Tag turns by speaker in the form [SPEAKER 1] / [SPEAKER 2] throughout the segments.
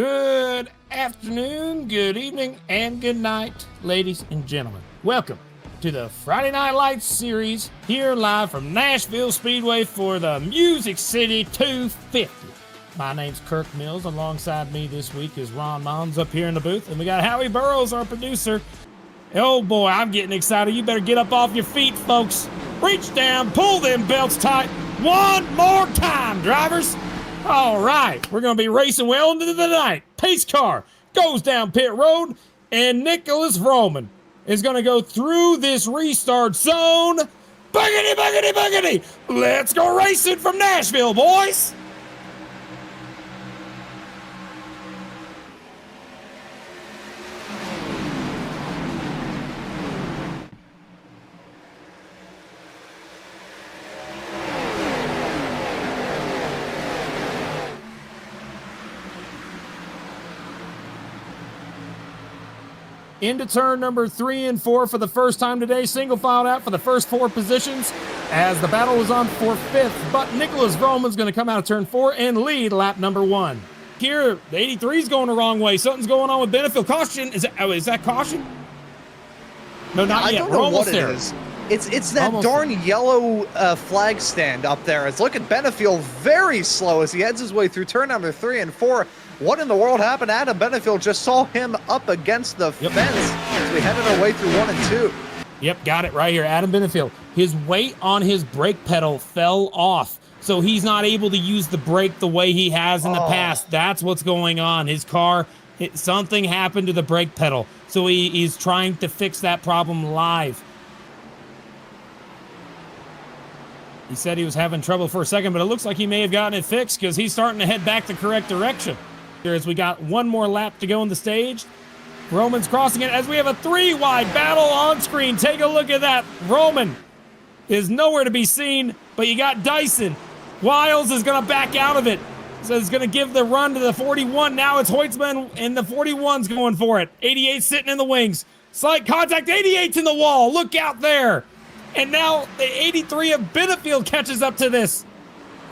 [SPEAKER 1] Good afternoon, good evening, and good night, ladies and gentlemen. Welcome to the Friday Night Lights series, here live from Nashville Speedway for the Music City 250. My name's Kirk Mills. Alongside me this week is Ron Mons up here in the booth, and we got Howie Burrows, our producer. Oh boy, I'm getting excited. You better get up off your feet, folks. Reach down, pull them belts tight. One more time, drivers. All right, we're going to be racing well into the night. Pace car goes down pit road, and Nicholas Vroman is going to go through this restart zone. Buggity, buggity, buggity. Let's go racing from Nashville, boys. Into turn number 3 and 4 for the first time today. Single filed out for the first 4 positions as the battle is on for 5th. But Nicholas Vroman's going to come out of turn 4 and lead lap number 1. Here, the 83 is going the wrong way. Something's going on with Benefield. Caution. Is that caution? No, not yet.
[SPEAKER 2] I don't know what it is. It's that almost darn yellow flag stand up there. It's looking Benefield very slow as he heads his way through turn number 3 and 4. What in the world happened? Adam Benefield just saw him up against the fence as we headed our way through 1 and 2.
[SPEAKER 1] Yep, got it right here. Adam Benefield. His weight on his brake pedal fell off, so he's not able to use the brake the way he has in the past. That's what's going on. His car, something happened to the brake pedal, so he's trying to fix that problem live. He said he was having trouble for a second, but it looks like he may have gotten it fixed because he's starting to head back the correct direction. As we got one more lap to go on the stage. Roman's crossing it as we have a 3-wide battle on screen. Take a look at that. Roman is nowhere to be seen, but you got Dyson. Wiles is going to back out of it. So it's going to give the run to the 41. Now it's Hoytsman, and the 41's going for it. 88 sitting in the wings. Slight contact. 88's in the wall. Look out there. And now the 83 of Benefield catches up to this.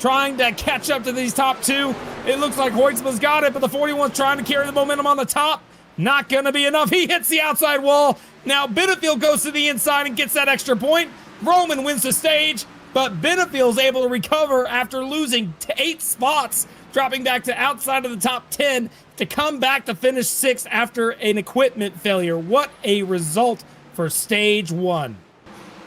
[SPEAKER 1] Trying to catch up to these top two. It looks like Hoytsman's got it, but the 41's trying to carry the momentum on the top. Not going to be enough. He hits the outside wall. Now Benefield goes to the inside and gets that extra point. Roman wins the stage, but Benefield's able to recover after losing 8 spots, dropping back to outside of the top 10 to come back to finish 6th after an equipment failure. What a result for stage 1.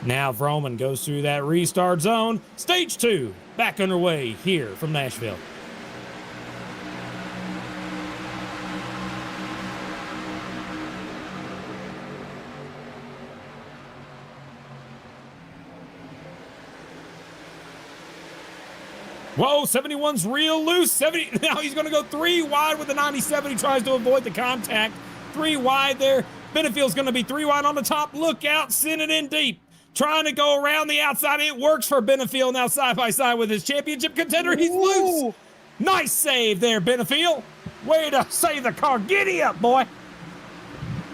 [SPEAKER 1] Now Vroman goes through that restart zone. Stage 2, back underway here from Nashville. Whoa, 71's real loose. Now he's going to go 3 wide with the 97. He tries to avoid the contact. 3 wide there. Benefield's going to be 3 wide on the top. Look out, send it in deep. Trying to go around the outside. It works for Benefield now side by side with his championship contender. He's loose. Nice save there, Benefield. Way to save the car. Giddy up, boy.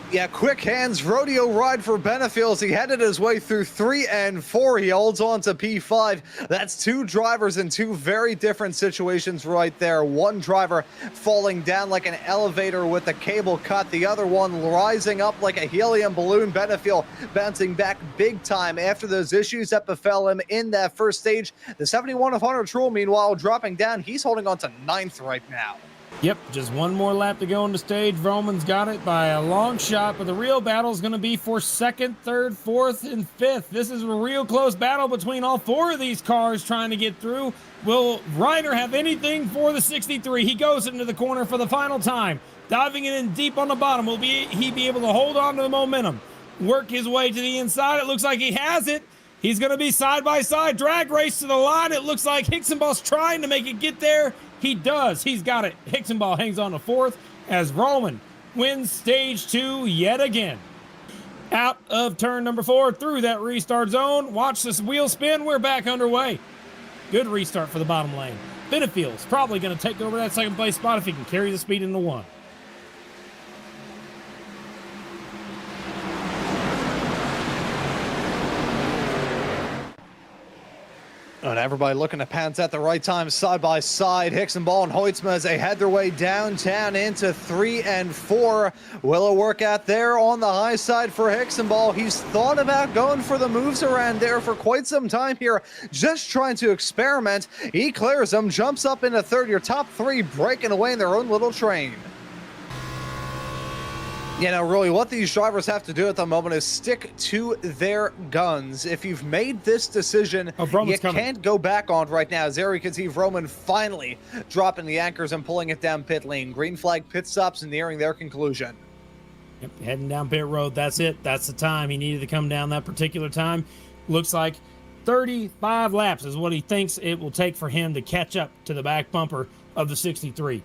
[SPEAKER 2] Yeah, quick hands rodeo ride for Benefield as he headed his way through 3 and 4. He holds on to P5. That's 2 drivers in 2 very different situations right there. One driver falling down like an elevator with a cable cut. The other one rising up like a helium balloon. Benefield bouncing back big time after those issues that befell him in that first stage. The 71 of Hunter Truex, meanwhile, dropping down. He's holding on to 9th right now.
[SPEAKER 1] Yep, just one more lap to go on the stage. Roman's got it by a long shot, but the real battle is going to be for 2nd, 3rd, 4th, and 5th. This is a real close battle between all 4 of these cars trying to get through. Will Ryder have anything for the 63? He goes into the corner for the final time. Diving it in deep on the bottom. Will he be able to hold on to the momentum? Work his way to the inside. It looks like he has it. He's going to be side-by-side. Drag race to the line. It looks like Hicksonball's trying to make it get there. He does. He's got it. Hicksonball hangs on to 4th as Roman wins stage 2 yet again. Out of turn number 4 through that restart zone. Watch this wheel spin. We're back underway. Good restart for the bottom lane. Benefield's probably going to take over that 2nd place spot if he can carry the speed into 1.
[SPEAKER 2] And everybody looking to pounce at the right time, side by side. Hicksonball and Hoytsma as they head their way downtown into 3 and 4. Will it work out there on the high side for Hicksonball? He's thought about going for the moves around there for quite some time here, just trying to experiment. He clears them, jumps up into third. Your top three breaking away in their own little train. You know, really, what these drivers have to do at the moment is stick to their guns. If you've made this decision, you can't go back on right now. There you can see Roman finally dropping the anchors and pulling it down pit lane. Green flag pit stops nearing their conclusion.
[SPEAKER 1] Yep, heading down pit road. That's it. That's the time he needed to come down that particular time. Looks like 35 laps is what he thinks it will take for him to catch up to the back bumper of the 63.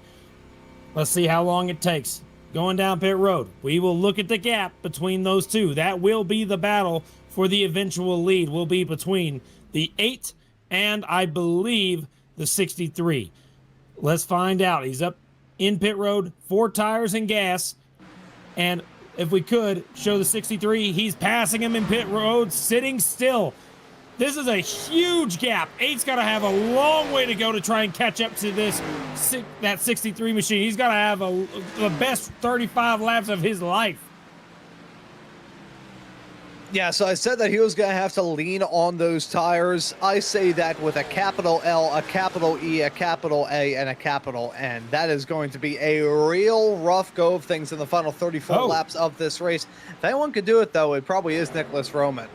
[SPEAKER 1] Let's see how long it takes. Going down pit road, we will look at the gap between those two. That will be the battle for the eventual lead. Will be between the 8 and, I believe, the 63. Let's find out. He's up in pit road, 4 tires and gas. And if we could show the 63, he's passing him in pit road, sitting still. This is a huge gap. 8's got to have a long way to go to try and catch up to that 63 machine. He's got to have the best 35 laps of his life.
[SPEAKER 2] Yeah, so I said that he was going to have to lean on those tires. I say that with a capital L, a capital E, a capital A, and a capital N. That is going to be a real rough go of things in the final 34 laps of this race. If anyone could do it, though, it probably is Nicholas Roman.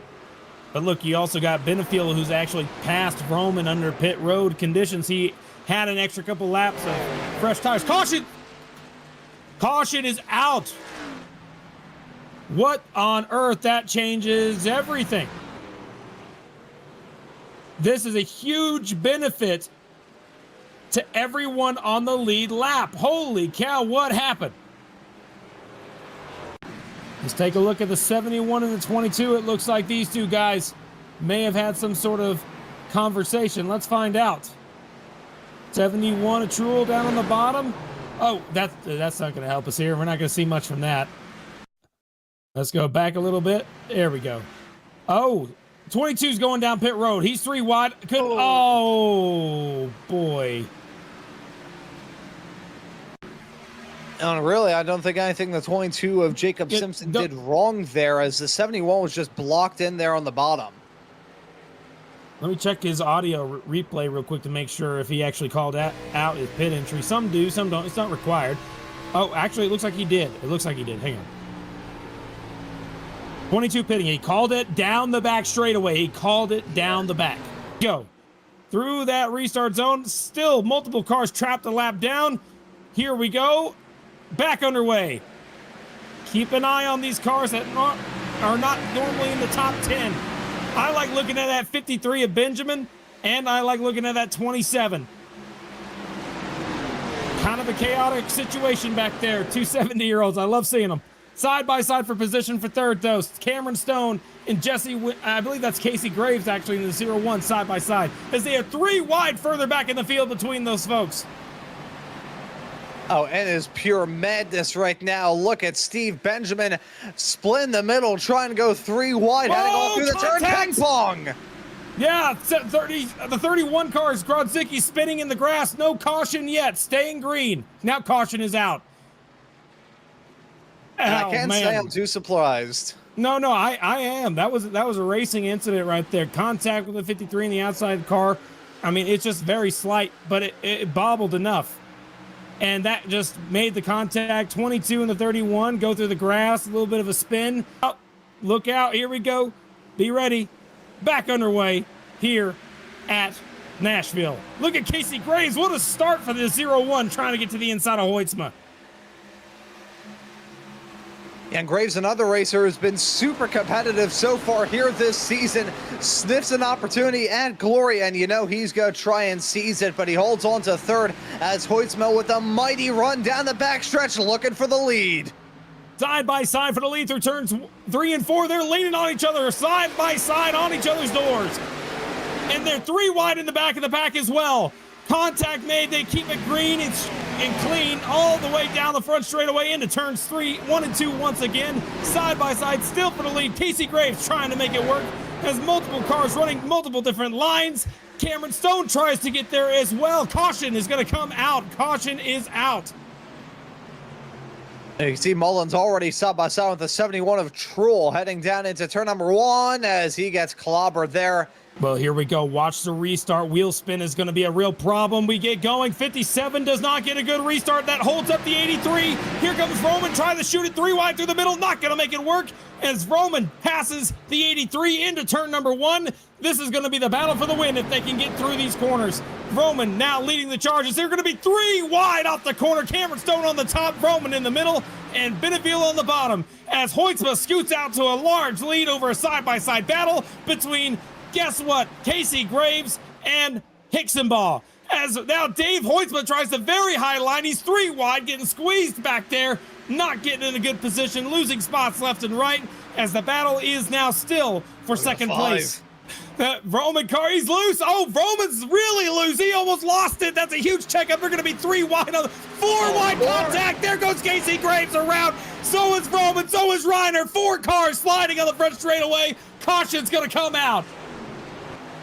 [SPEAKER 1] But look, you also got Benefield, who's actually passed Roman under pit road conditions. He had an extra couple laps of fresh tires. Caution! Caution is out. What on earth? That changes everything. This is a huge benefit to everyone on the lead lap. Holy cow, what happened? Let's take a look at the 71 and the 22. It looks like these two guys may have had some sort of conversation. Let's find out. 71, a Truel down on the bottom. Oh, that's not going to help us here. We're not going to see much from that. Let's go back a little bit. There we go. Oh, 22's going down pit road. He's 3 wide. Oh, boy.
[SPEAKER 2] And really, I don't think anything the 22 of Jacob Simpson did wrong there, as the 71 was just blocked in there on the bottom.
[SPEAKER 1] Let me check his audio replay real quick to make sure if he actually called out his pit entry. Some do, some don't. It's not required. Oh, actually, it looks like he did. It looks like he did. Hang on. 22 pitting. He called it down the back straightaway. He called it down the back. Go. Through that restart zone. Still multiple cars trapped a lap down. Here we go. Back underway. Keep an eye on these cars that are not normally in the top 10. I like looking at that 53 of Benjamin, and I like looking at that 27. Kind of a chaotic situation back there. 2 70-year-olds. I love seeing them. Side by side for position for third, though. Cameron Stone and Jesse, I believe that's Casey Graves, actually, in the 0-1 side by side, as they are 3 wide further back in the field between those folks.
[SPEAKER 2] Oh, and it's pure madness right now. Look at Steve Benjamin split in the middle, trying to go 3 wide. Had to go through the turn. Ping pong.
[SPEAKER 1] Yeah, the 31 car is Grodzicki spinning in the grass. No caution yet. Staying green. Now caution is out.
[SPEAKER 2] I can't say I'm too surprised.
[SPEAKER 1] No, I am. That was a racing incident right there. Contact with the 53 in the outside of the car. I mean, it's just very slight, but it bobbled enough. And that just made the contact. 22 and the 31 go through the grass, a little bit of a spin. Oh, look out, here we go. Be ready. Back underway here at Nashville. Look at Casey Graves. What a start for the 0-1 trying to get to the inside of Hoytsma.
[SPEAKER 2] And Graves, another racer, has been super competitive so far here this season. Sniffs an opportunity and glory, and you know he's going to try and seize it, but he holds on to third as Hoytsma with a mighty run down the backstretch looking for the lead.
[SPEAKER 1] Side by side for the lead through turns 3 and 4. They're leaning on each other, side by side on each other's doors. And they're 3 wide in the back of the pack as well. Contact made, they keep it green and clean all the way down the front straightaway into turns 1 and 2 once again. Side by side, still for the lead. Casey Graves trying to make it work. has multiple cars running multiple different lines. Cameron Stone tries to get there as well. Caution is going to come out. Caution is out.
[SPEAKER 2] You can see Mullins already side by side with the 71 of Truel heading down into turn number 1 as he gets clobbered there.
[SPEAKER 1] Well, here we go. Watch the restart. Wheel spin is going to be a real problem. We get going. 57 does not get a good restart. That holds up the 83. Here comes Roman trying to shoot it 3 wide through the middle. Not going to make it work as Roman passes the 83 into turn number 1. This is going to be the battle for the win if they can get through these corners. Roman now leading the charges. They're going to be 3 wide off the corner. Cameron Stone on the top, Roman in the middle, and Benefiel on the bottom as Hoytsma scoots out to a large lead over a side-by-side battle between, guess what, Casey Graves and Hicksonball. As now Dave Hoytsma tries the very high line. He's 3 wide, getting squeezed back there, not getting in a good position, losing spots left and right as the battle is now still for second place. Roman car, he's loose. Oh, Roman's really loose. He almost lost it. That's a huge checkup. They're going to be 3 wide on 4 wide contact. There goes Casey Graves around. So is Roman. So is Reiner. 4 cars sliding on the front straightaway. Caution's going to come out.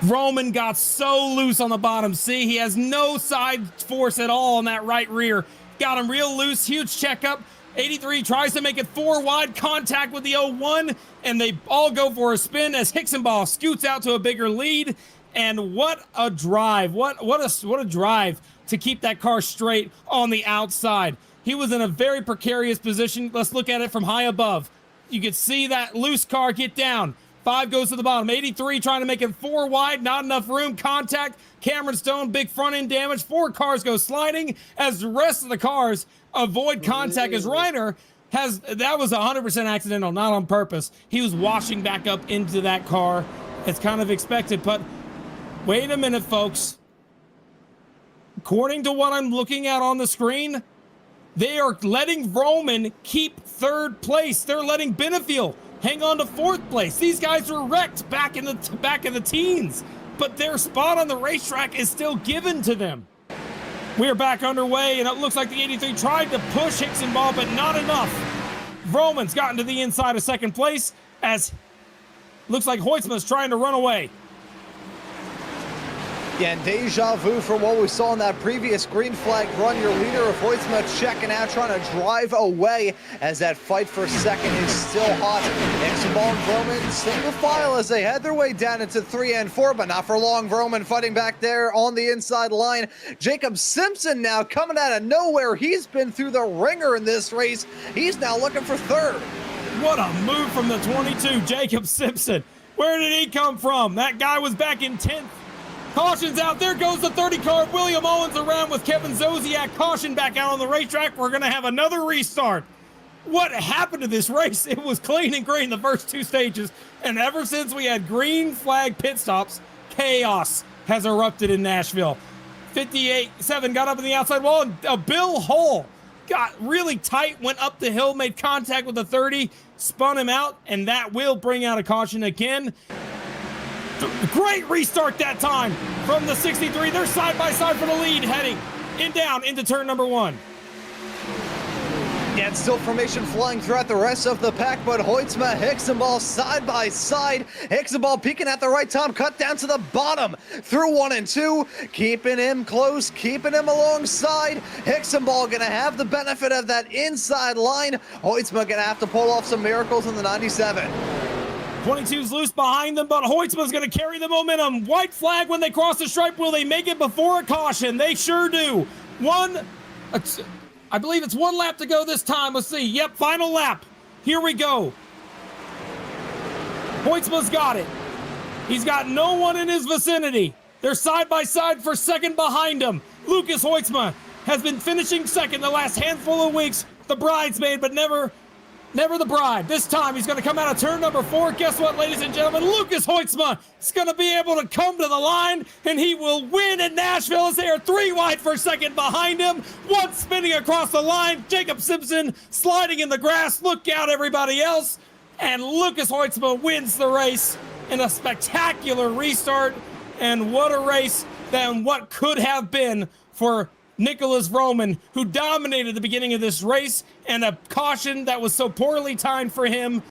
[SPEAKER 1] Roman got so loose on the bottom. See, he has no side force at all on that right rear. Got him real loose. Huge checkup. 83 tries to make it 4 wide contact with the 01, and they all go for a spin as Hicksonball scoots out to a bigger lead. And what a drive. What a drive to keep that car straight on the outside. He was in a very precarious position. Let's look at it from high above. You can see that loose car get down. 5 goes to the bottom. 83 trying to make it 4 wide. Not enough room. Contact. Cameron Stone, big front end damage. 4 cars go sliding as the rest of the cars avoid contact as Reiner has, that was 100% accidental, not on purpose. He was washing back up into that car. It's kind of expected, but wait a minute, folks. According to what I'm looking at on the screen, they are letting Roman keep 3rd place. They're letting Benefiel hang on to 4th place. These guys were wrecked back in the teens, but their spot on the racetrack is still given to them. We are back underway, and it looks like the 83 tried to push Hicksonball, but not enough. Roman's gotten to the inside of 2nd place as looks like Hoytsma's trying to run away.
[SPEAKER 2] Yeah, and deja vu from what we saw in that previous green flag run. Your leader of Hoytsma checking out, trying to drive away as that fight for 2nd is still hot. Hicksonball and Roman single file as they head their way down into 3 and 4, but not for long. Roman fighting back there on the inside line. Jacob Simpson now coming out of nowhere. He's been through the ringer in this race. He's now looking for 3rd.
[SPEAKER 1] What a move from the 22, Jacob Simpson. Where did he come from? That guy was back in 10th. Caution's out. There goes the 30 car. William Owens around with Kevin Zosiak. Caution back out on the racetrack. We're going to have another restart. What happened to this race? It was clean and green the first 2 stages. And ever since we had green flag pit stops, chaos has erupted in Nashville. 58-7 got up in the outside wall. And Bill Hull got really tight, went up the hill, made contact with the 30, spun him out, and that will bring out a caution again. Great restart that time from the 63. They're side by side for the lead, heading down into turn number 1.
[SPEAKER 2] Yeah, it's still formation flying throughout the rest of the pack, but Hoytsma, Hicksonball side by side. Hicksonball peeking at the right time, cut down to the bottom through 1 and 2, keeping him close, keeping him alongside. Hicksonball gonna have the benefit of that inside line. Hoytsma gonna have to pull off some miracles in the 97.
[SPEAKER 1] 22's loose behind them, but Hoytsma's going to carry the momentum. White flag when they cross the stripe. Will they make it before a caution? They sure do. I believe it's 1 lap to go this time. Let's see. Yep, final lap. Here we go. Hoytsma's got it. He's got no one in his vicinity. They're side by side for 2nd behind him. Lucas Hoytsma has been finishing 2nd the last handful of weeks. The bridesmaid, but never the bride. This time he's going to come out of turn number 4. Guess what, ladies and gentlemen? Lucas Hoytsma is going to be able to come to the line, and he will win in Nashville as they are 3 wide for 2nd behind him. 1 spinning across the line. Jacob Simpson sliding in the grass. Look out, everybody else. And Lucas Hoytsma wins the race in a spectacular restart. And what a race than what could have been for Nicholas Roman, who dominated the beginning of this race, and a caution that was so poorly timed for him